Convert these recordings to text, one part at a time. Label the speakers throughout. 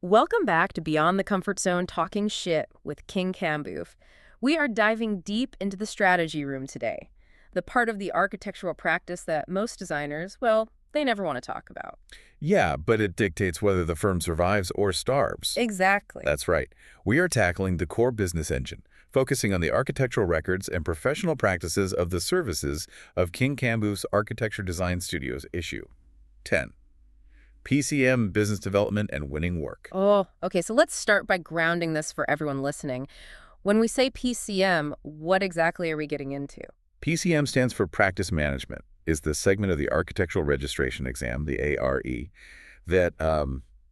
Speaker 1: Welcome back to Beyond the Comfort Zone Talking Shit with KING-KAMBUF. We are diving deep into the strategy room today, the part of the architectural practice that most designers, well, they never want to talk about.
Speaker 2: Yeah, but it dictates whether the firm survives or starves.
Speaker 1: Exactly.
Speaker 2: That's right. We are tackling the core business engine, focusing on the architectural records and professional practices of the services of King-Kambuf's Architecture Design Studios issue 10. PcM, Business Development and Winning Work.
Speaker 1: Oh, okay, so let's start by grounding this for everyone listening. When we say PCM, what exactly are we getting into?
Speaker 2: PcM stands for Practice Management, is the segment of the Architectural Registration Exam, the ARE, that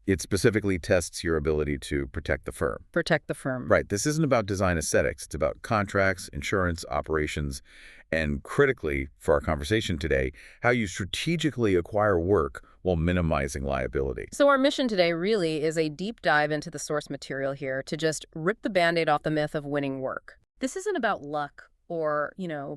Speaker 2: it specifically tests your ability to protect the firm.
Speaker 1: Protect the firm.
Speaker 2: Right. This isn't about design aesthetics. It's about contracts, insurance, operations, and critically, for our conversation today, how you strategically acquire work while minimizing liability.
Speaker 1: So our mission today really is a deep dive into the source material here to just rip the Band-Aid off the myth of winning work. This isn't about luck or,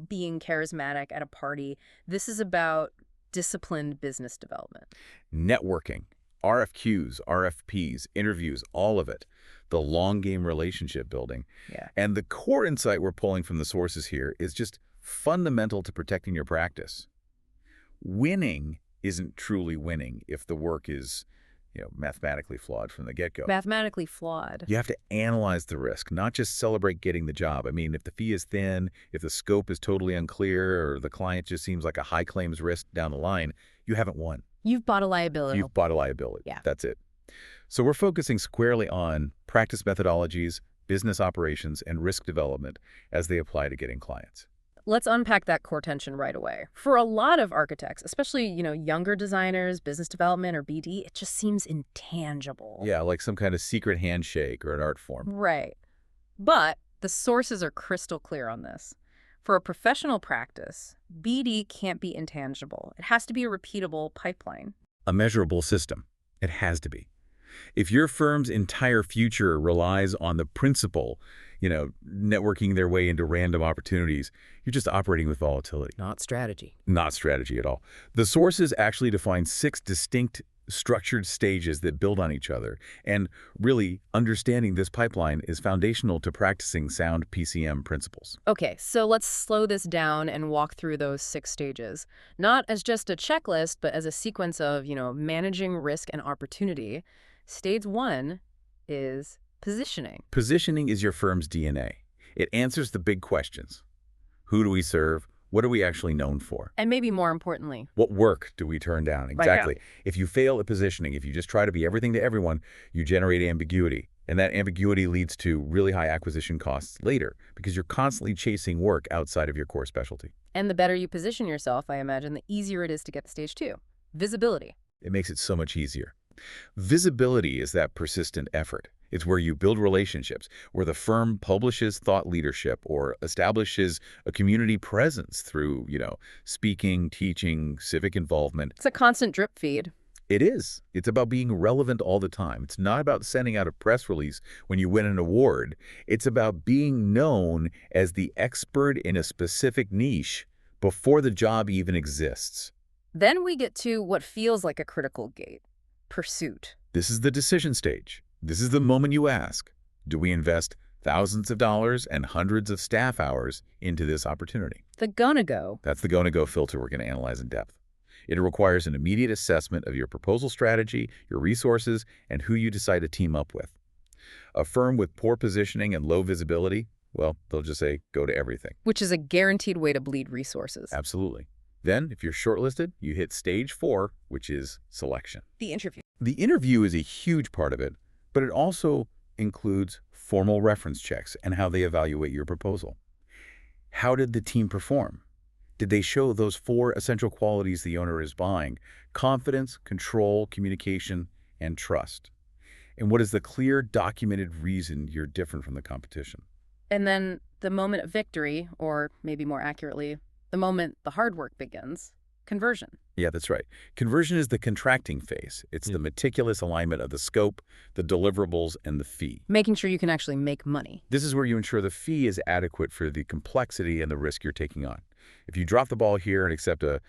Speaker 1: being charismatic at a party. This is about disciplined business development.
Speaker 2: Networking, RFQs, RFPs, interviews, all of it. The long game relationship building.
Speaker 1: Yeah.
Speaker 2: And the core insight we're pulling from the sources here is just fundamental to protecting your practice. Winning isn't truly winning if the work is, mathematically flawed from the get-go.
Speaker 1: Mathematically flawed.
Speaker 2: You have to analyze the risk, not just celebrate getting the job. I mean, if the fee is thin, if the scope is totally unclear, or the client just seems like a high claims risk down the line, you haven't won.
Speaker 1: You've bought a liability.
Speaker 2: You've bought a liability.
Speaker 1: Yeah.
Speaker 2: That's it. So we're focusing squarely on practice methodologies, business operations, and risk development as they apply to getting clients.
Speaker 1: Let's unpack that core tension right away. For a lot of architects, especially, younger designers, business development, or BD, it just seems intangible.
Speaker 2: Yeah, like some kind of secret handshake or an art form.
Speaker 1: Right. But the sources are crystal clear on this. For a professional practice, BD can't be intangible. It has to be a repeatable pipeline.
Speaker 2: A measurable system. It has to be. If your firm's entire future relies on the principle, networking their way into random opportunities, you're just operating with volatility.
Speaker 1: Not strategy.
Speaker 2: Not strategy at all. The sources actually define 6 distinct structured stages that build on each other. And really, understanding this pipeline is foundational to practicing sound PCM principles.
Speaker 1: Okay, so let's slow this down and walk through those 6 stages. Not as just a checklist, but as a sequence of, managing risk and opportunity. Stage 1 is positioning.
Speaker 2: Positioning is your firm's DNA. It answers the big questions. Who do we serve? What are we actually known for?
Speaker 1: And maybe more importantly,
Speaker 2: what work do we turn down? Exactly. If you fail at positioning, if you just try to be everything to everyone, you generate ambiguity. And that ambiguity leads to really high acquisition costs later because you're constantly chasing work outside of your core specialty.
Speaker 1: And the better you position yourself, I imagine, the easier it is to get to stage 2. Visibility.
Speaker 2: It makes it so much easier. Visibility is that persistent effort. It's where you build relationships, where the firm publishes thought leadership or establishes a community presence through, speaking, teaching, civic involvement.
Speaker 1: It's a constant drip feed.
Speaker 2: It is. It's about being relevant all the time. It's not about sending out a press release when you win an award. It's about being known as the expert in a specific niche before the job even exists.
Speaker 1: Then we get to what feels like a critical gate. Pursuit.
Speaker 2: This is the decision stage. This is the moment you ask, do we invest thousands of dollars and hundreds of staff hours into this opportunity?
Speaker 1: The gonna go.
Speaker 2: That's the gonna go filter we're going to analyze in depth. It requires an immediate assessment of your proposal strategy, your resources, and who you decide to team up with. A firm with poor positioning and low visibility, well, they'll just say, go to everything.
Speaker 1: Which is a guaranteed way to bleed resources.
Speaker 2: Absolutely. Then, if you're shortlisted, you hit stage 4, which is selection.
Speaker 1: The interview.
Speaker 2: The interview is a huge part of it, but it also includes formal reference checks and how they evaluate your proposal. How did the team perform? Did they show those 4 essential qualities the owner is buying? Confidence, control, communication, and trust. And what is the clear, documented reason you're different from the competition?
Speaker 1: And then the moment of victory, or maybe more accurately, the moment the hard work begins, conversion.
Speaker 2: Yeah, that's right. Conversion is the contracting phase. It's the meticulous alignment of the scope, the deliverables, and the fee.
Speaker 1: Making sure you can actually make money.
Speaker 2: This is where you ensure the fee is adequate for the complexity and the risk you're taking on. If you drop the ball here and accept a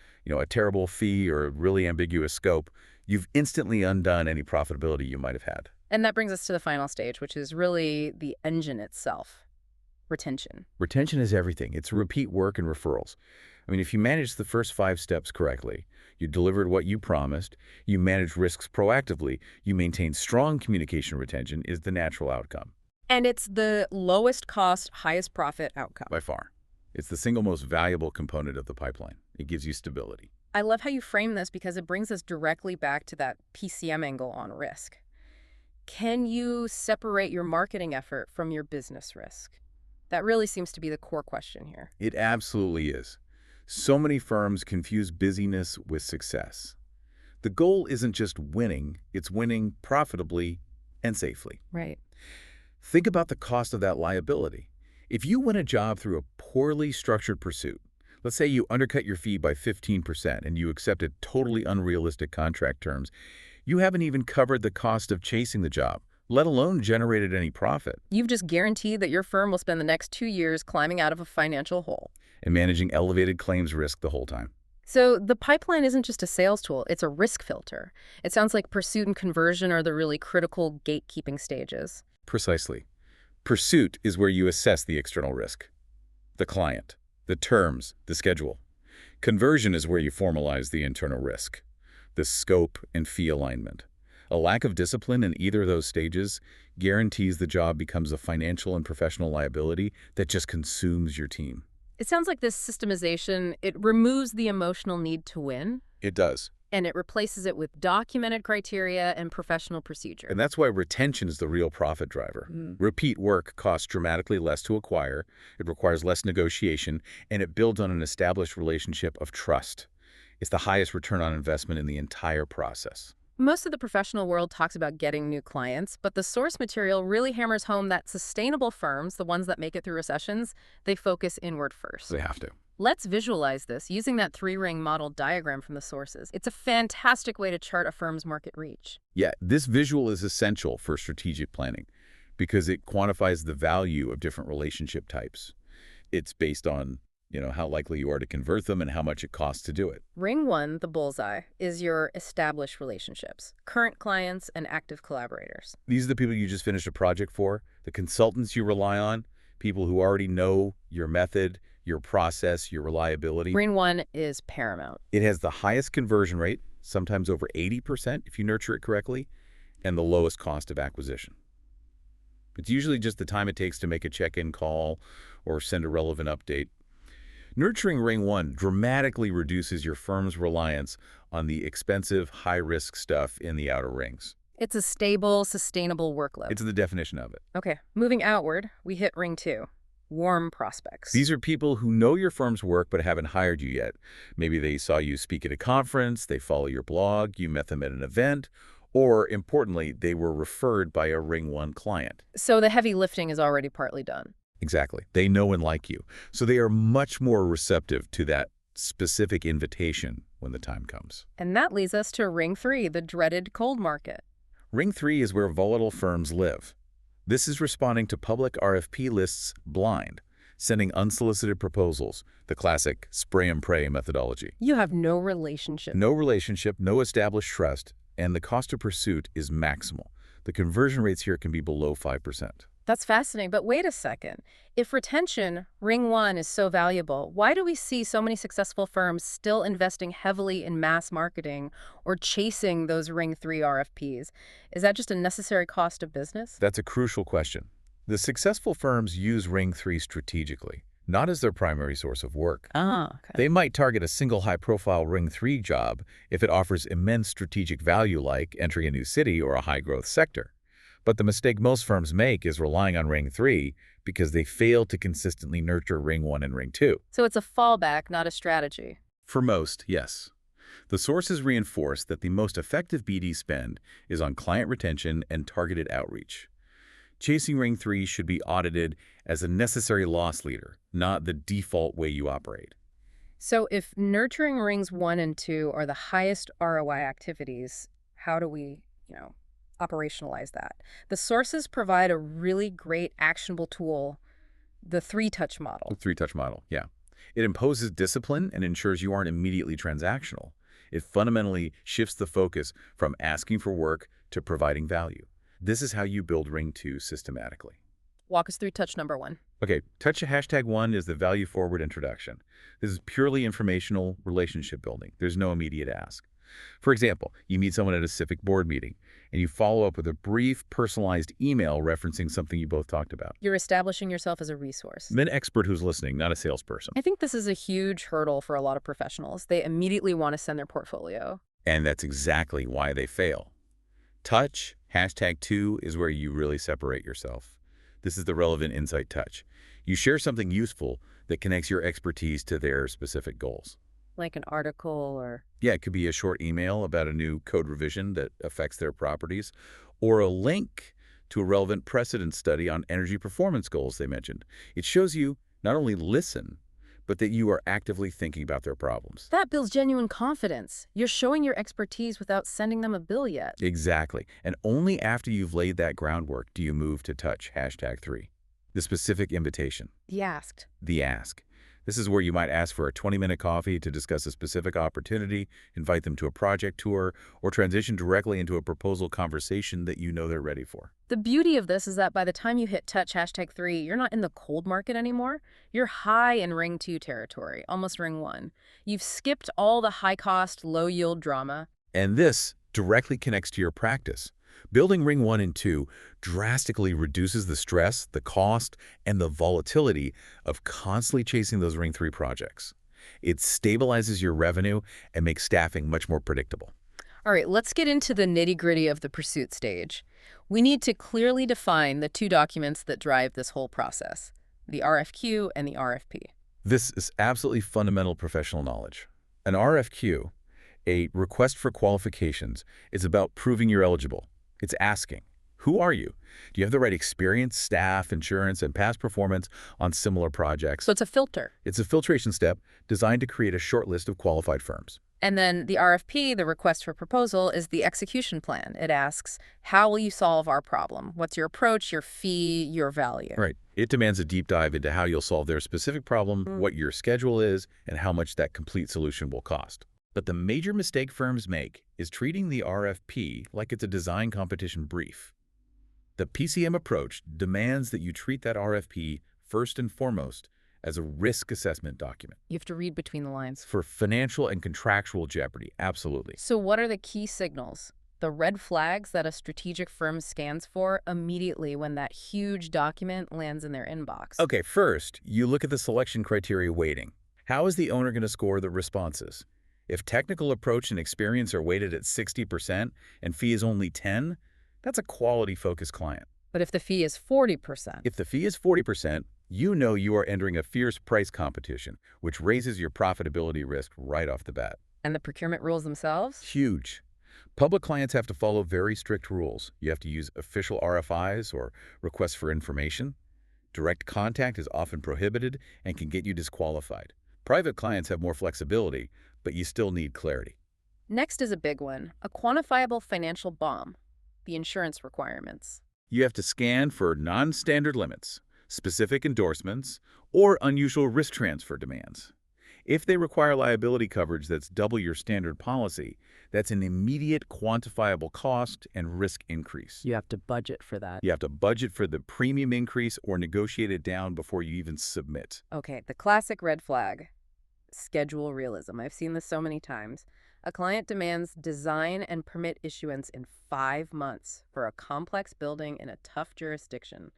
Speaker 2: terrible fee or a really ambiguous scope, you've instantly undone any profitability you might have had.
Speaker 1: And that brings us to the final stage, which is really the engine itself, retention.
Speaker 2: Retention is everything. It's repeat work and referrals. I mean, if you manage the first 5 steps correctly, you delivered what you promised, you manage risks proactively, you maintain strong communication retention is the natural outcome.
Speaker 1: And it's the lowest cost, highest profit outcome.
Speaker 2: By far. It's the single most valuable component of the pipeline. It gives you stability.
Speaker 1: I love how you frame this because it brings us directly back to that PcM angle on risk. Can you separate your marketing effort from your business risk? That really seems to be the core question here.
Speaker 2: It absolutely is. So many firms confuse busyness with success. The goal isn't just winning, it's winning profitably and safely.
Speaker 1: Right.
Speaker 2: Think about the cost of that liability. If you win a job through a poorly structured pursuit, let's say you undercut your fee by 15% and you accepted totally unrealistic contract terms, you haven't even covered the cost of chasing the job, let alone generated any profit.
Speaker 1: You've just guaranteed that your firm will spend the next 2 years climbing out of a financial hole.
Speaker 2: And managing elevated claims risk the whole time.
Speaker 1: So the pipeline isn't just a sales tool, it's a risk filter. It sounds like pursuit and conversion are the really critical gatekeeping stages.
Speaker 2: Precisely. Pursuit is where you assess the external risk, the client, the terms, the schedule. Conversion is where you formalize the internal risk, the scope and fee alignment. A lack of discipline in either of those stages guarantees the job becomes a financial and professional liability that just consumes your team.
Speaker 1: It sounds like this systemization, it removes the emotional need to win,
Speaker 2: It does.
Speaker 1: and it replaces it with documented criteria and professional procedure.
Speaker 2: And that's why retention is the real profit driver. Repeat work costs dramatically less to acquire, it requires less negotiation, and it builds on an established relationship of trust. It's the highest return on investment in the entire process.
Speaker 1: Most of the professional world talks about getting new clients, but the source material really hammers home that sustainable firms, the ones that make it through recessions, they focus inward first.
Speaker 2: They have to.
Speaker 1: Let's visualize this using that 3-ring model diagram from the sources. It's a fantastic way to chart a firm's market reach.
Speaker 2: Yeah, this visual is essential for strategic planning because it quantifies the value of different relationship types. It's based on, how likely you are to convert them and how much it costs to do it.
Speaker 1: Ring 1, the bullseye, is your established relationships, current clients and active collaborators.
Speaker 2: These are the people you just finished a project for, the consultants you rely on, people who already know your method, your process, your reliability.
Speaker 1: Ring 1 is paramount.
Speaker 2: It has the highest conversion rate, sometimes over 80% if you nurture it correctly, and the lowest cost of acquisition. It's usually just the time it takes to make a check-in call or send a relevant update. Nurturing Ring 1 dramatically reduces your firm's reliance on the expensive, high-risk stuff in the outer rings.
Speaker 1: It's a stable, sustainable workload.
Speaker 2: It's the definition of it.
Speaker 1: Okay, moving outward, we hit Ring 2, warm prospects.
Speaker 2: These are people who know your firm's work but haven't hired you yet. Maybe they saw you speak at a conference, they follow your blog, you met them at an event, or, importantly, they were referred by a Ring 1 client.
Speaker 1: So the heavy lifting is already partly done.
Speaker 2: Exactly. They know and like you. So they are much more receptive to that specific invitation when the time comes.
Speaker 1: And that leads us to Ring 3, the dreaded cold market.
Speaker 2: Ring 3 is where volatile firms live. This is responding to public RFP lists blind, sending unsolicited proposals, the classic spray and pray methodology.
Speaker 1: You have no relationship.
Speaker 2: No relationship, no established trust, and the cost of pursuit is maximal. The conversion rates here can be below 5%.
Speaker 1: That's fascinating, but wait a second. If retention, Ring 1, is so valuable, why do we see so many successful firms still investing heavily in mass marketing or chasing those Ring 3 RFPs? Is that just a necessary cost of business?
Speaker 2: That's a crucial question. The successful firms use Ring 3 strategically, not as their primary source of work.
Speaker 1: Okay.
Speaker 2: They might target a single high-profile Ring 3 job if it offers immense strategic value like entering a new city or a high-growth sector. But the mistake most firms make is relying on Ring 3 because they fail to consistently nurture Ring 1 and Ring 2.
Speaker 1: So it's a fallback, not a strategy.
Speaker 2: For most, yes. The sources reinforce that the most effective BD spend is on client retention and targeted outreach. Chasing Ring 3 should be audited as a necessary loss leader, not the default way you operate.
Speaker 1: So if nurturing Rings 1 and 2 are the highest ROI activities, how do we, operationalize that? The sources provide a really great actionable tool, the 3-touch model.
Speaker 2: The 3-touch model, yeah. It imposes discipline and ensures you aren't immediately transactional. It fundamentally shifts the focus from asking for work to providing value. This is how you build Ring 2 systematically.
Speaker 1: Walk us through touch number 1.
Speaker 2: Okay, touch hashtag 1 is the value forward introduction. This is purely informational relationship building. There's no immediate ask. For example, you meet someone at a civic board meeting, and you follow up with a brief, personalized email referencing something you both talked about.
Speaker 1: You're establishing yourself as a resource.
Speaker 2: An expert who's listening, not a salesperson.
Speaker 1: I think this is a huge hurdle for a lot of professionals. They immediately want to send their portfolio.
Speaker 2: And that's exactly why they fail. Touch, hashtag 2, is where you really separate yourself. This is the relevant insight touch. You share something useful that connects your expertise to their specific goals.
Speaker 1: Like an article or...
Speaker 2: Yeah, it could be a short email about a new code revision that affects their properties, or a link to a relevant precedent study on energy performance goals they mentioned. It shows you not only listen, but that you are actively thinking about their problems.
Speaker 1: That builds genuine confidence. You're showing your expertise without sending them a bill yet.
Speaker 2: Exactly. And only after you've laid that groundwork do you move to touch hashtag 3. The specific invitation.
Speaker 1: The asked.
Speaker 2: The ask. This is where you might ask for a 20-minute coffee to discuss a specific opportunity, invite them to a project tour, or transition directly into a proposal conversation that you know they're ready for.
Speaker 1: The beauty of this is that by the time you hit touch hashtag 3, you're not in the cold market anymore. You're high in Ring 2 territory, almost Ring 1. You've skipped all the high-cost, low-yield drama.
Speaker 2: And this directly connects to your practice. Building Ring 1 and 2 drastically reduces the stress, the cost, and the volatility of constantly chasing those Ring 3 projects. It stabilizes your revenue and makes staffing much more predictable.
Speaker 1: All right, let's get into the nitty-gritty of the pursuit stage. We need to clearly define the 2 documents that drive this whole process, the RFQ and the RFP.
Speaker 2: This is absolutely fundamental professional knowledge. An RFQ, a request for qualifications, is about proving you're eligible. It's asking, who are you? Do you have the right experience, staff, insurance, and past performance on similar projects?
Speaker 1: So it's a filter.
Speaker 2: It's a filtration step designed to create a short list of qualified firms.
Speaker 1: And then the RFP, the request for proposal, is the execution plan. It asks, how will you solve our problem? What's your approach, your fee, your value?
Speaker 2: Right. It demands a deep dive into how you'll solve their specific problem, what your schedule is, and how much that complete solution will cost. But the major mistake firms make is treating the RFP like it's a design competition brief. The PcM approach demands that you treat that RFP first and foremost as a risk assessment document.
Speaker 1: You have to read between the lines.
Speaker 2: For financial and contractual jeopardy, absolutely.
Speaker 1: So what are the key signals? The red flags that a strategic firm scans for immediately when that huge document lands in their inbox.
Speaker 2: Okay, first, you look at the selection criteria weighting. How is the owner going to score the responses? If technical approach and experience are weighted at 60% and fee is only 10, that's a quality-focused client.
Speaker 1: But if the fee is 40%?
Speaker 2: If the fee is 40%, you know you are entering a fierce price competition, which raises your profitability risk right off the bat.
Speaker 1: And the procurement rules themselves?
Speaker 2: Huge. Public clients have to follow very strict rules. You have to use official RFIs or requests for information. Direct contact is often prohibited and can get you disqualified. Private clients have more flexibility, but you still need clarity.
Speaker 1: Next is a big one, a quantifiable financial BOM, the insurance requirements.
Speaker 2: You have to scan for non-standard limits, specific endorsements, or unusual risk transfer demands. If they require liability coverage that's double your standard policy, that's an immediate quantifiable cost and risk increase.
Speaker 1: You have to budget for that.
Speaker 2: You have to budget for the premium increase or negotiate it down before you even submit.
Speaker 1: Okay, the classic red flag. Schedule realism. I've seen this so many times. A client demands design and permit issuance in 5 months for a complex building in a tough jurisdiction.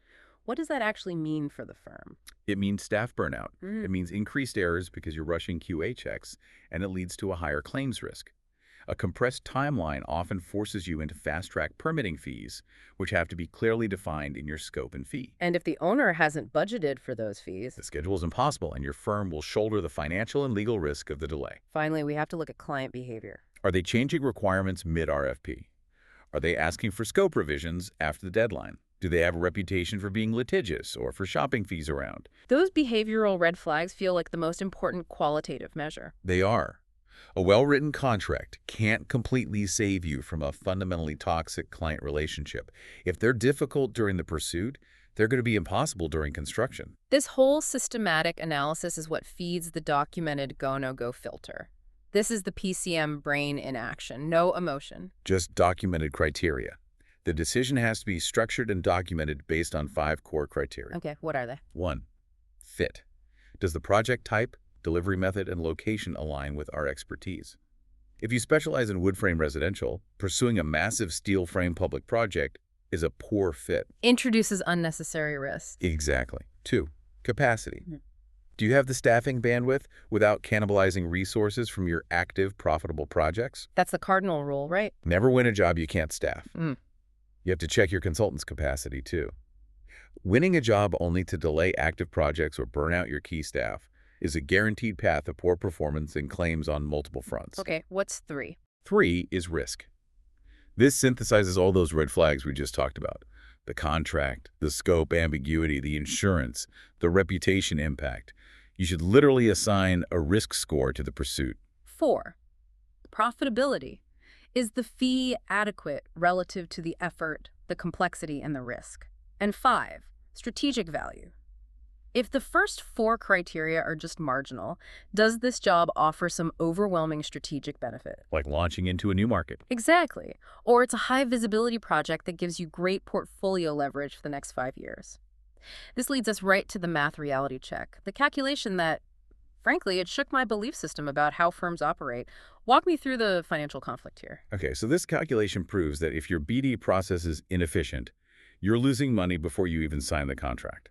Speaker 1: What does that actually mean for the firm?
Speaker 2: It means staff burnout. It means increased errors because you're rushing QA checks, and it leads to a higher claims risk. A compressed timeline often forces you into fast-track permitting fees, which have to be clearly defined in your scope and fee.
Speaker 1: And if the owner hasn't budgeted for those fees,
Speaker 2: The schedule is impossible, and your firm will shoulder the financial and legal risk of the delay.
Speaker 1: finally, we have to look at client behavior.
Speaker 2: Are they changing requirements mid-RFP? Are they asking for scope revisions after the deadline? Do they have a reputation for being litigious or for shopping fees around?
Speaker 1: Those behavioral red flags feel like the most important qualitative measure.
Speaker 2: They are. A well-written contract can't completely save you from a fundamentally toxic client relationship. If they're difficult during the pursuit, they're going to be impossible during construction.
Speaker 1: This whole systematic analysis is what feeds the documented go-no-go filter. This is the PcM brain in action, no emotion.
Speaker 2: Just documented criteria. The decision has to be structured and documented based on 5 core criteria.
Speaker 1: Okay, what are they?
Speaker 2: 1. Fit. Does the project type, delivery method, and location align with our expertise? If you specialize in wood frame residential, pursuing a massive steel frame public project is a poor fit.
Speaker 1: Introduces unnecessary risk.
Speaker 2: Exactly. 2. Capacity. Do you have the staffing bandwidth without cannibalizing resources from your active, profitable projects?
Speaker 1: That's the cardinal rule, right?
Speaker 2: Never win a job you can't staff.
Speaker 1: Mm.
Speaker 2: You have to check your consultant's capacity, too. Winning a job only to delay active projects or burn out your key staff is a guaranteed path of poor performance and claims on multiple fronts.
Speaker 1: Okay, what's 3?
Speaker 2: 3 is risk. This synthesizes all those red flags we just talked about. The contract, the scope ambiguity, the insurance, the reputation impact. You should literally assign a risk score to the pursuit.
Speaker 1: 4, profitability. Is the fee adequate relative to the effort, the complexity, and the risk? And 5, strategic value. If the first 4 criteria are just marginal, does this job offer some overwhelming strategic benefit?
Speaker 2: Like launching into a new market.
Speaker 1: Exactly. Or it's a high visibility project that gives you great portfolio leverage for the next 5 years. This leads us right to the math reality check, the calculation that, frankly, it shook my belief system about how firms operate. Walk me through the financial conflict here.
Speaker 2: Okay, so this calculation proves that if your BD process is inefficient, you're losing money before you even sign the contract.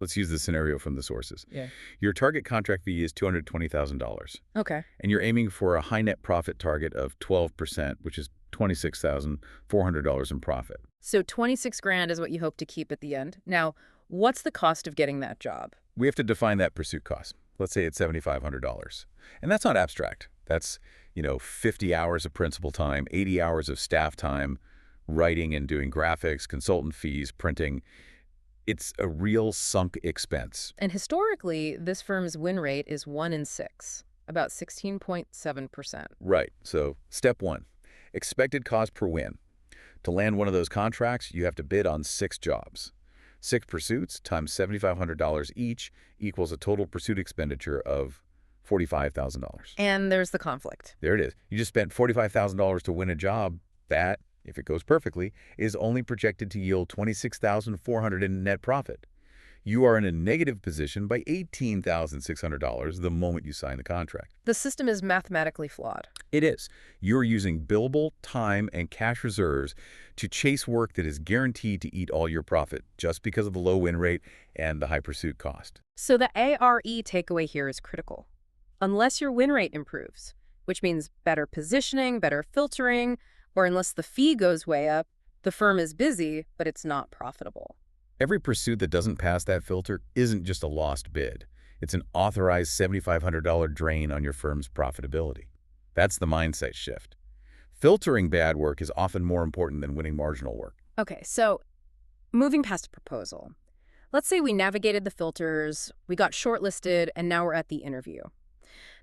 Speaker 2: Let's use the scenario from the sources.
Speaker 1: Yeah.
Speaker 2: Your target contract fee is $220,000,
Speaker 1: Okay.
Speaker 2: and you're aiming for a high net profit target of 12%, which is $26,400 in profit.
Speaker 1: So 26 grand is what you hope to keep at the end. Now, what's the cost of getting that job?
Speaker 2: We have to define that pursuit cost. Let's say it's $7,500. And that's not abstract. That's, 50 hours of principal time, 80 hours of staff time, writing and doing graphics, consultant fees, printing. It's a real sunk expense.
Speaker 1: And historically, this firm's win rate is 1 in 6, about 16.7%.
Speaker 2: Right. So step 1, expected cost per win. To land one of those contracts, you have to bid on 6 jobs. 6 pursuits times $7,500 each equals a total pursuit expenditure of $45,000.
Speaker 1: And there's the conflict.
Speaker 2: There it is. You just spent $45,000 to win a job that, if it goes perfectly, is only projected to yield $26,400 in net profit. You are in a negative position by $18,600 the moment you sign the contract.
Speaker 1: The system is mathematically flawed.
Speaker 2: It is. You're using billable time and cash reserves to chase work that is guaranteed to eat all your profit just because of the low win rate and the high pursuit cost.
Speaker 1: So the ARE takeaway here is critical. Unless your win rate improves, which means better positioning, better filtering, or unless the fee goes way up, the firm is busy, but it's not profitable.
Speaker 2: Every pursuit that doesn't pass that filter isn't just a lost bid. It's an authorized $7,500 drain on your firm's profitability. That's the mindset shift. Filtering bad work is often more important than winning marginal work.
Speaker 1: Okay, so moving past a proposal. Let's say we navigated the filters, we got shortlisted, and now we're at the interview.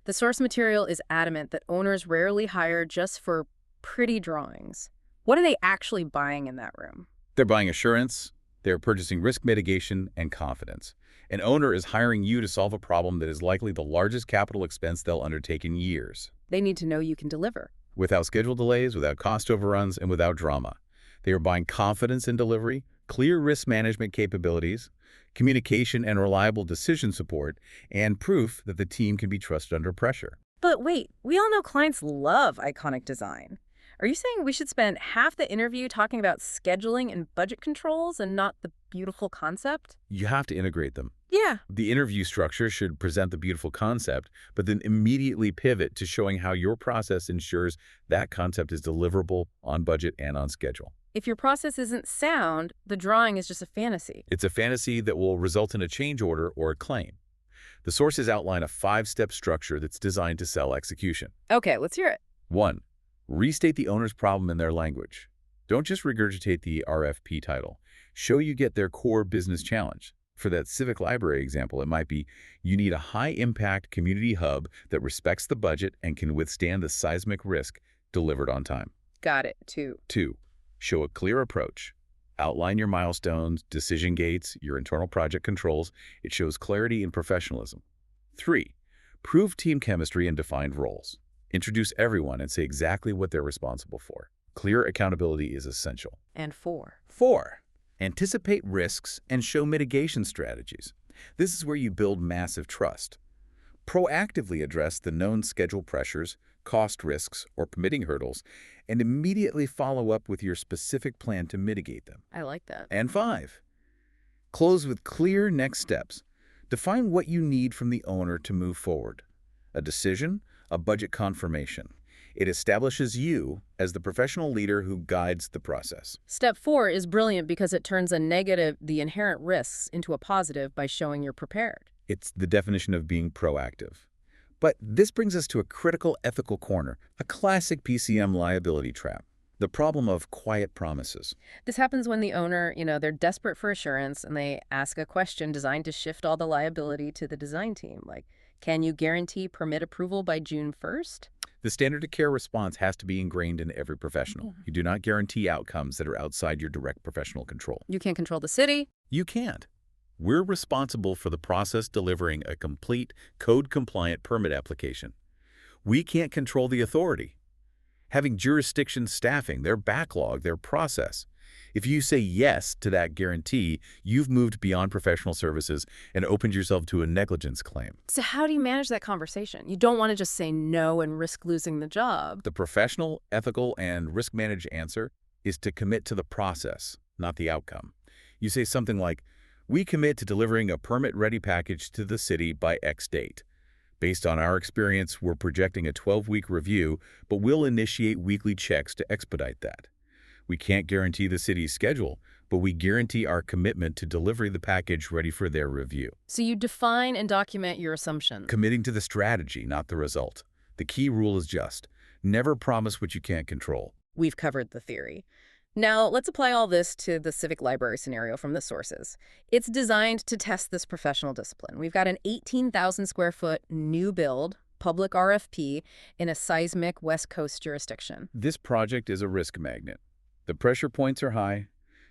Speaker 1: The source material is adamant that owners rarely hire just for pretty drawings. What are they actually buying in that room?
Speaker 2: They're buying assurance, they're purchasing risk mitigation, and confidence. An owner is hiring you to solve a problem that is likely the largest capital expense they'll undertake in years.
Speaker 1: They need to know you can deliver.
Speaker 2: Without schedule delays, without cost overruns, and without drama. They are buying confidence in delivery, clear risk management capabilities, communication and reliable decision support, and proof that the team can be trusted under pressure.
Speaker 1: But wait, we all know clients love iconic design. Are you saying we should spend half the interview talking about scheduling and budget controls and not the beautiful concept?
Speaker 2: You have to integrate them.
Speaker 1: Yeah.
Speaker 2: The interview structure should present the beautiful concept, but then immediately pivot to showing how your process ensures that concept is deliverable on budget and on schedule.
Speaker 1: If your process isn't sound, the drawing is just a fantasy.
Speaker 2: It's a fantasy that will result in a change order or a claim. The sources outline a 5-step structure that's designed to sell execution.
Speaker 1: Okay, let's hear it.
Speaker 2: 1. Restate the owner's problem in their language. Don't just regurgitate the RFP title. Show you get their core business challenge. For that civic library example, it might be, you need a high-impact community hub that respects the budget and can withstand the seismic risk delivered on time.
Speaker 1: Got it. 2.
Speaker 2: 2. Show a clear approach. Outline your milestones, decision gates, your internal project controls. It shows clarity and professionalism. 3. Prove team chemistry and defined roles. Introduce everyone and say exactly what they're responsible for. Clear accountability is essential.
Speaker 1: And 4.
Speaker 2: 4. Anticipate risks and show mitigation strategies. This is where you build massive trust. Proactively address the known schedule pressures, cost risks, or permitting hurdles, and immediately follow up with your specific plan to mitigate them.
Speaker 1: I like that.
Speaker 2: And 5. Close with clear next steps. Define what you need from the owner to move forward. A decision, a budget confirmation. It establishes you as the professional leader who guides the process.
Speaker 1: Step 4 is brilliant because it turns the inherent risks, into a positive by showing you're prepared.
Speaker 2: It's the definition of being proactive. But this brings us to a critical ethical corner, a classic PcM liability trap. The problem of quiet promises.
Speaker 1: This happens when the owner, they're desperate for assurance and they ask a question designed to shift all the liability to the design team. Like, can you guarantee permit approval by June 1st?
Speaker 2: The standard of care response has to be ingrained in every professional. You do not guarantee outcomes that are outside your direct professional control.
Speaker 1: You can't control the city.
Speaker 2: You can't. We're responsible for the process delivering a complete, code-compliant permit application. We can't control the authority. Having jurisdiction staffing, their backlog, their process. If you say yes to that guarantee, you've moved beyond professional services and opened yourself to a negligence claim.
Speaker 1: So how do you manage that conversation? You don't want to just say no and risk losing the job.
Speaker 2: The professional, ethical, and risk-managed answer is to commit to the process, not the outcome. You say something like, we commit to delivering a permit-ready package to the city by X date. Based on our experience, we're projecting a 12-week review, but we'll initiate weekly checks to expedite that. We can't guarantee the city's schedule, but we guarantee our commitment to deliver the package ready for their review.
Speaker 1: So you define and document your assumptions.
Speaker 2: Committing to the strategy, not the result. The key rule is just, never promise what you can't control.
Speaker 1: We've covered the theory. Now, let's apply all this to the civic library scenario from the sources. It's designed to test this professional discipline. We've got an 18,000 square foot new build, public RFP, in a seismic West Coast jurisdiction.
Speaker 2: This project is a risk magnet. The pressure points are high.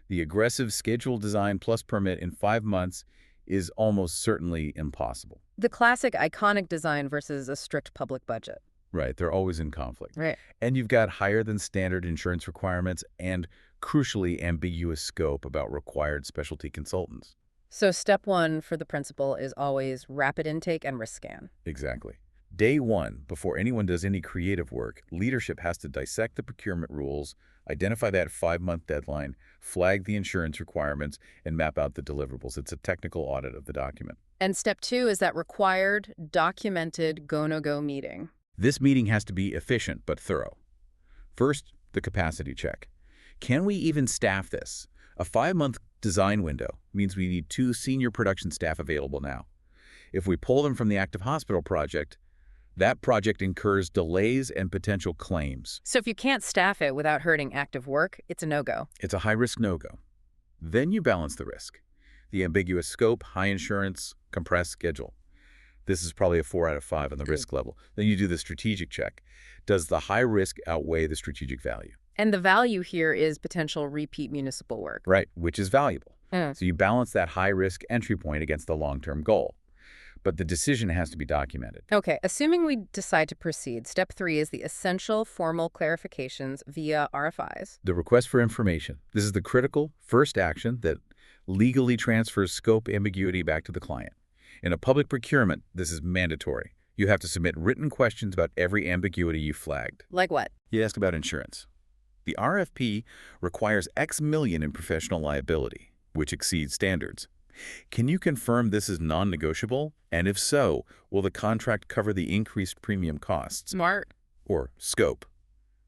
Speaker 2: The aggressive schedule design plus permit in 5 months is almost certainly impossible.
Speaker 1: The classic iconic design versus a strict public budget.
Speaker 2: Right, they're always in conflict.
Speaker 1: Right.
Speaker 2: And you've got higher than standard insurance requirements and, crucially, ambiguous scope about required specialty consultants.
Speaker 1: So step 1 for the principal is always rapid intake and risk scan.
Speaker 2: Exactly. Day 1, before anyone does any creative work, leadership has to dissect the procurement rules, identify that 5-month deadline, flag the insurance requirements, and map out the deliverables. It's a technical audit of the document.
Speaker 1: And step 2 is that required, documented go-no-go meeting.
Speaker 2: This meeting has to be efficient but thorough. First, the capacity check. Can we even staff this? A 5-month design window means we need 2 senior production staff available now. If we pull them from the active hospital project, that project incurs delays and potential claims.
Speaker 1: So if you can't staff it without hurting active work, it's a no-go.
Speaker 2: It's a high-risk no-go. Then you balance the risk. The ambiguous scope, high insurance, compressed schedule. This is probably a 4 out of 5 on the risk level. Then you do the strategic check. Does the high risk outweigh the strategic value?
Speaker 1: And the value here is potential repeat municipal work.
Speaker 2: Right, which is valuable. So you balance that high risk entry point against the long-term goal. But the decision has to be documented.
Speaker 1: Okay, assuming we decide to proceed, step 3 is the essential formal clarifications via RFIs.
Speaker 2: The request for information. This is the critical first action that legally transfers scope ambiguity back to the client. In a public procurement, this is mandatory. You have to submit written questions about every ambiguity you flagged.
Speaker 1: Like what?
Speaker 2: You ask about insurance. The RFP requires X million in professional liability, which exceeds standards. Can you confirm this is non-negotiable? And if so, will the contract cover the increased premium costs?
Speaker 1: Smart.
Speaker 2: Or scope.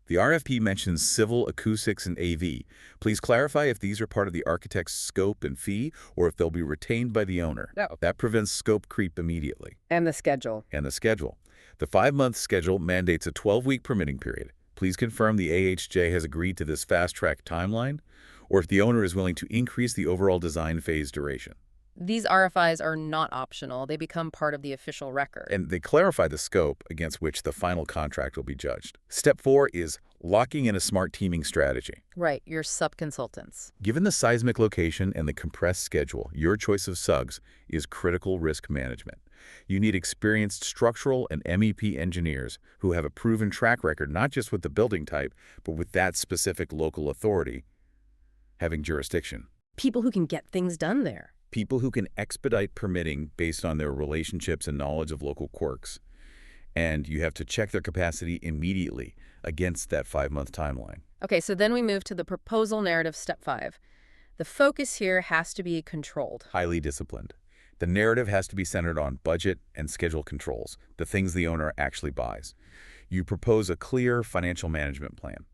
Speaker 2: The RFP mentions civil, acoustics, and AV. Please clarify if these are part of the architect's scope and fee or if they'll be retained by the owner.
Speaker 1: Oh.
Speaker 2: That prevents scope creep immediately.
Speaker 1: And the schedule.
Speaker 2: And the schedule. The 5-month schedule mandates a 12-week permitting period. Please confirm the AHJ has agreed to this fast-track timeline or if the owner is willing to increase the overall design phase duration.
Speaker 1: These RFIs are not optional. They become part of the official record.
Speaker 2: And they clarify the scope against which the final contract will be judged. Step 4 is locking in a smart teaming strategy.
Speaker 1: Right, your sub-consultants.
Speaker 2: Given the seismic location and the compressed schedule, your choice of subs is critical risk management. You need experienced structural and MEP engineers who have a proven track record not just with the building type, but with that specific local authority having jurisdiction.
Speaker 1: People who can get things done there.
Speaker 2: People who can expedite permitting based on their relationships and knowledge of local quirks. And you have to check their capacity immediately against that 5-month timeline.
Speaker 1: Okay, so then we move to the proposal narrative, step 5. The focus here has to be controlled.
Speaker 2: Highly disciplined. The narrative has to be centered on budget and schedule controls, the things the owner actually buys. You propose a clear financial management plan.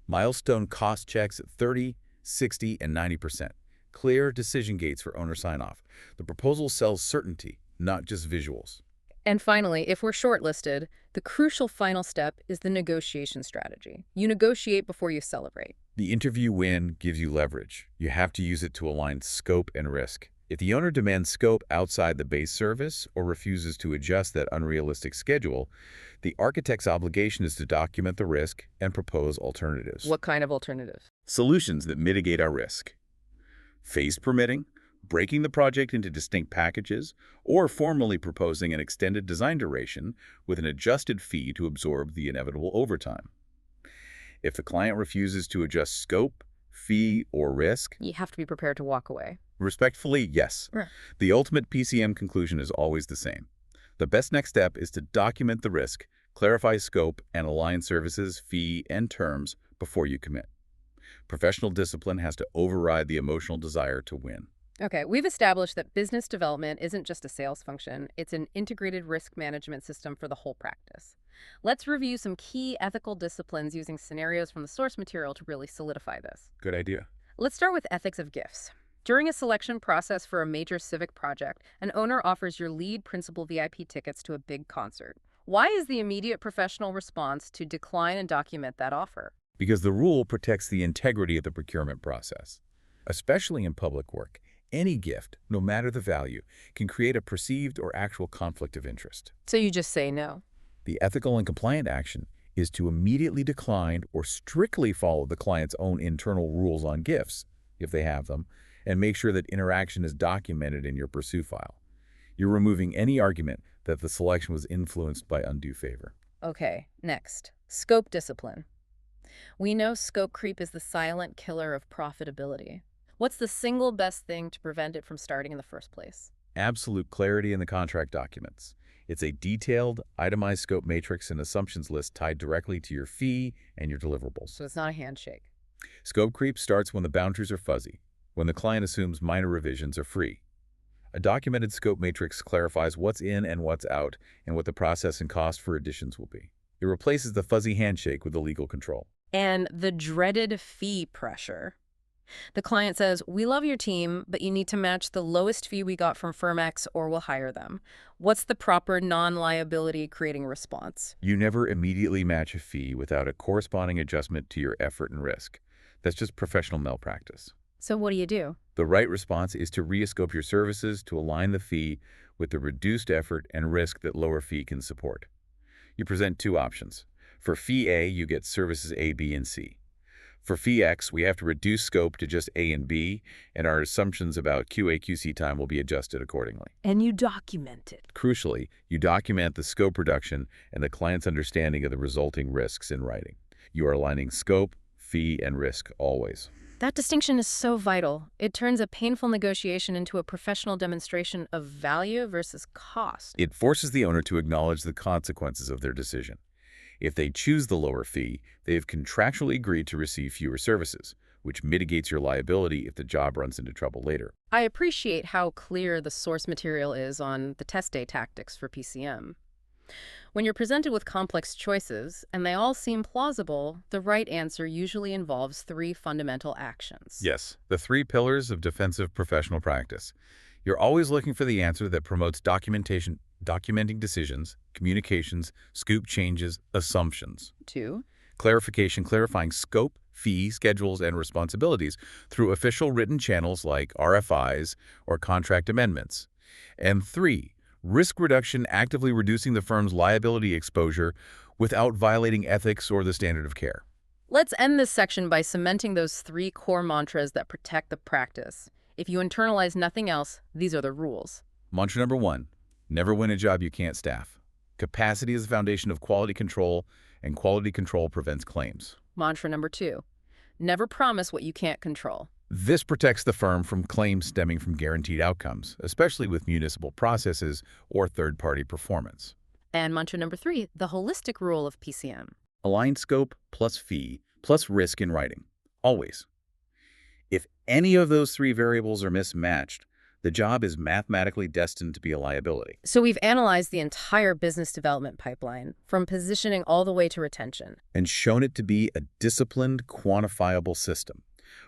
Speaker 2: Milestone cost checks at 30, 60, and 90%. Clear decision gates for owner sign-off. The proposal sells certainty, not just visuals.
Speaker 1: And finally, if we're shortlisted, the crucial final step is the negotiation strategy. You negotiate before you celebrate.
Speaker 2: The interview win gives you leverage. You have to use it to align scope and risk. If the owner demands scope outside the base service or refuses to adjust that unrealistic schedule, the architect's obligation is to document the risk and propose alternatives.
Speaker 1: What kind of alternatives?
Speaker 2: Solutions that mitigate our risk. Phased permitting, breaking the project into distinct packages, or formally proposing an extended design duration with an adjusted fee to absorb the inevitable overtime. If the client refuses to adjust scope, fee, or risk,
Speaker 1: You have to be prepared to walk away.
Speaker 2: respectfully, yes.
Speaker 1: Right.
Speaker 2: The ultimate PcM conclusion is always the same. The best next step is to document the risk, clarify scope, and align services, fee, and terms before you commit. Professional discipline has to override the emotional desire to win.
Speaker 1: Okay, we've established that business development isn't just a sales function, it's an integrated risk management system for the whole practice. Let's review some key ethical disciplines using scenarios from the source material to really solidify this.
Speaker 2: Good idea.
Speaker 1: Let's start with ethics of gifts. During a selection process for a major civic project, an owner offers your lead principal VIP tickets to a big concert. Why is the immediate professional response to decline and document that offer?
Speaker 2: Because the rule protects the integrity of the procurement process. Especially in public work, any gift, no matter the value, can create a perceived or actual conflict of interest.
Speaker 1: So you just say no.
Speaker 2: The ethical and compliant action is to immediately decline or strictly follow the client's own internal rules on gifts, if they have them, and make sure that interaction is documented in your pursue file. You're removing any argument that the selection was influenced by undue favor.
Speaker 1: Okay, next. Scope discipline. We know scope creep is the silent killer of profitability. What's the single best thing to prevent it from starting in the first place?
Speaker 2: Absolute clarity in the contract documents. It's a detailed, itemized scope matrix and assumptions list tied directly to your fee and your deliverables.
Speaker 1: So it's not a handshake.
Speaker 2: Scope creep starts when the boundaries are fuzzy, when the client assumes minor revisions are free. A documented scope matrix clarifies what's in and what's out and what the process and cost for additions will be. It replaces the fuzzy handshake with the legal control.
Speaker 1: And the dreaded fee pressure. The client says, we love your team, but you need to match the lowest fee we got from firm X or we'll hire them. What's the proper non-liability creating response?
Speaker 2: You never immediately match a fee without a corresponding adjustment to your effort and risk. That's just professional malpractice.
Speaker 1: So what do you do?
Speaker 2: The right response is to re-scope your services to align the fee with the reduced effort and risk that lower fee can support. You present two options. For fee A, you get services A, B, and C. For fee X, we have to reduce scope to just A and B, and our assumptions about QA/QC time will be adjusted accordingly.
Speaker 1: And you document it.
Speaker 2: Crucially, you document the scope reduction and the client's understanding of the resulting risks in writing. You are aligning scope, fee, and risk always.
Speaker 1: That distinction is so vital. It turns a painful negotiation into a professional demonstration of value versus cost.
Speaker 2: It forces the owner to acknowledge the consequences of their decision. If they choose the lower fee, they have contractually agreed to receive fewer services, which mitigates your liability if the job runs into trouble later.
Speaker 1: I appreciate how clear the source material is on the test day tactics for PcM. When you're presented with complex choices, and they all seem plausible, the right answer usually involves 3 fundamental actions.
Speaker 2: Yes, the 3 pillars of defensive professional practice. You're always looking for the answer that promotes documenting decisions, communications, scope changes, assumptions.
Speaker 1: 2.
Speaker 2: Clarification, clarifying scope, fee, schedules, and responsibilities through official written channels like RFIs or contract amendments. And 3. Risk reduction, actively reducing the firm's liability exposure without violating ethics or the standard of care.
Speaker 1: Let's end this section by cementing those 3 core mantras that protect the practice. If you internalize nothing else, these are the rules.
Speaker 2: Mantra number 1, Never win a job you can't staff. Capacity is the foundation of quality control, and quality control prevents claims.
Speaker 1: Mantra number 2, never promise what you can't control.
Speaker 2: This protects the firm from claims stemming from guaranteed outcomes, especially with municipal processes or third-party performance.
Speaker 1: And mantra number 3, the holistic rule of PcM.
Speaker 2: Align scope plus fee plus risk in writing. Always. If any of those 3 variables are mismatched, the job is mathematically destined to be a liability.
Speaker 1: So we've analyzed the entire business development pipeline, from positioning all the way to retention.
Speaker 2: And shown it to be a disciplined, quantifiable system.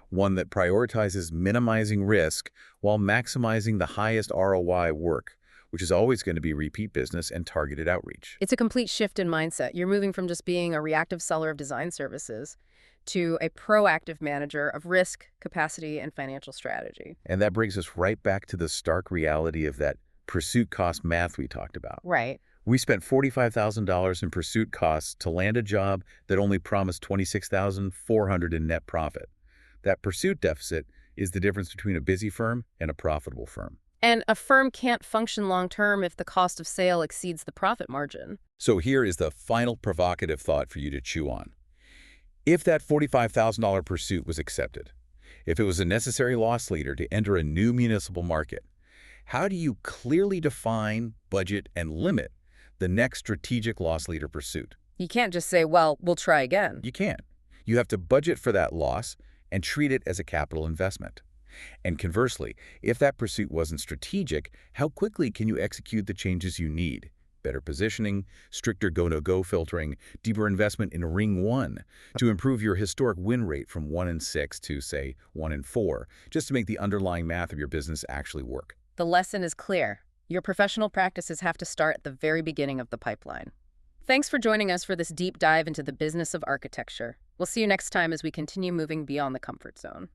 Speaker 2: One that prioritizes minimizing risk while maximizing the highest ROI work, which is always going to be repeat business and targeted outreach.
Speaker 1: It's a complete shift in mindset. You're moving from just being a reactive seller of design services to a proactive manager of risk, capacity, and financial strategy.
Speaker 2: And that brings us right back to the stark reality of that pursuit cost math we talked about.
Speaker 1: Right.
Speaker 2: We spent $45,000 in pursuit costs to land a job that only promised $26,400 in net profit. That pursuit deficit is the difference between a busy firm and a profitable firm.
Speaker 1: And a firm can't function long-term if the cost of sale exceeds the profit margin.
Speaker 2: So here is the final provocative thought for you to chew on. If that $45,000 pursuit was accepted, if it was a necessary loss leader to enter a new municipal market, how do you clearly define, budget, and limit the next strategic loss leader pursuit?
Speaker 1: You can't just say, well, we'll try again.
Speaker 2: You can't. You have to budget for that loss and treat it as a capital investment. And conversely, if that pursuit wasn't strategic, how quickly can you execute the changes you need? Better positioning, stricter go-no-go filtering, deeper investment in Ring 1 to improve your historic win rate from 1 in 6 to, say, 1 in 4, just to make the underlying math of your business actually work.
Speaker 1: The lesson is clear. Your professional practices have to start at the very beginning of the pipeline. Thanks for joining us for this deep dive into the business of architecture. We'll see you next time as we continue moving beyond the comfort zone.